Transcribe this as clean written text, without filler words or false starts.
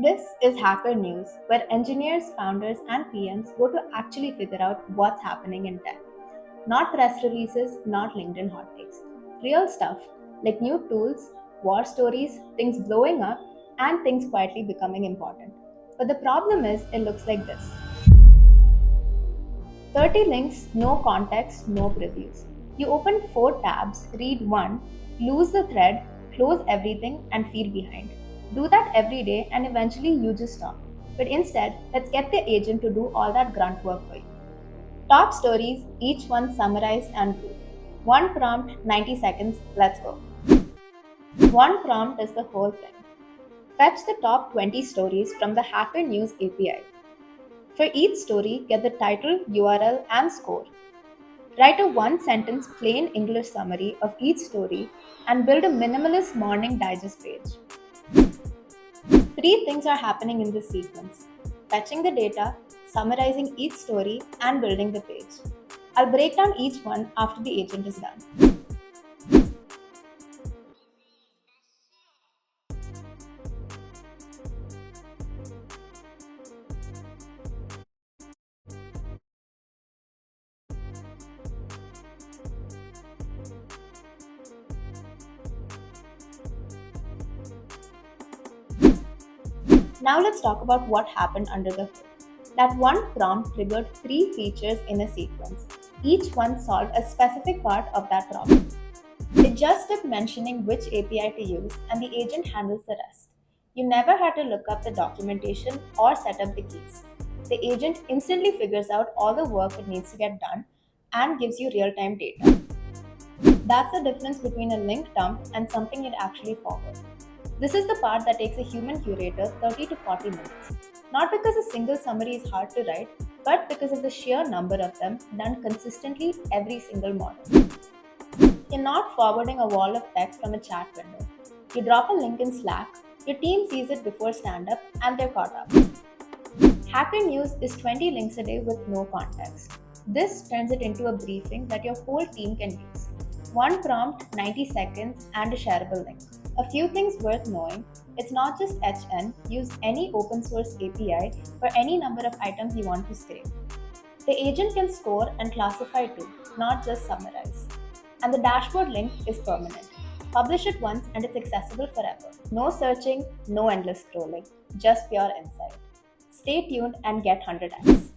This is Hacker News, where engineers, founders, and PMs go to actually figure out what's happening in tech. Not press releases, not LinkedIn hot takes. Real stuff, like new tools, war stories, things blowing up, and things quietly becoming important. But the problem is, it looks like this: 30 links, no context, no previews. You open 4 tabs, read one, lose the thread, close everything, and feel behind. Do that every day, and eventually you just stop. But instead, let's get the agent to do all that grunt work for you. Top stories, each one summarized and grouped. One prompt, 90 seconds, let's go. One prompt is the whole thing. Fetch the top 20 stories from the Hacker News API. For each story, get the title, URL, and score. Write a one sentence plain English summary of each story and build a minimalist morning digest page. Three things are happening in this sequence: fetching the data, summarizing each story, and building the page. I'll break down each one after the agent is done. Now let's talk about what happened under the hood. That one prompt triggered three features in a sequence. Each one solved a specific part of that problem. It just kept mentioning which API to use, and the agent handles the rest. You never had to look up the documentation or set up the keys. The agent instantly figures out all the work it needs to get done and gives you real time data. That's the difference between a link dump and something you'd actually forward. This is the part that takes a human curator 30 to 40 minutes. Not because a single summary is hard to write, but because of the sheer number of them done consistently every single morning. You're not forwarding a wall of text from a chat window. You drop a link in Slack, your team sees it before stand up, and they're caught up. Hacker News is 20 links a day with no context. This turns it into a briefing that your whole team can use. One prompt, 90 seconds, and a shareable link. A few things worth knowing: it's not just HN, use any open source API for any number of items you want to scrape. The agent can score and classify too, not just summarize. And the dashboard link is permanent. Publish it once and it's accessible forever. No searching, no endless scrolling, just pure insight. Stay tuned and get 100x.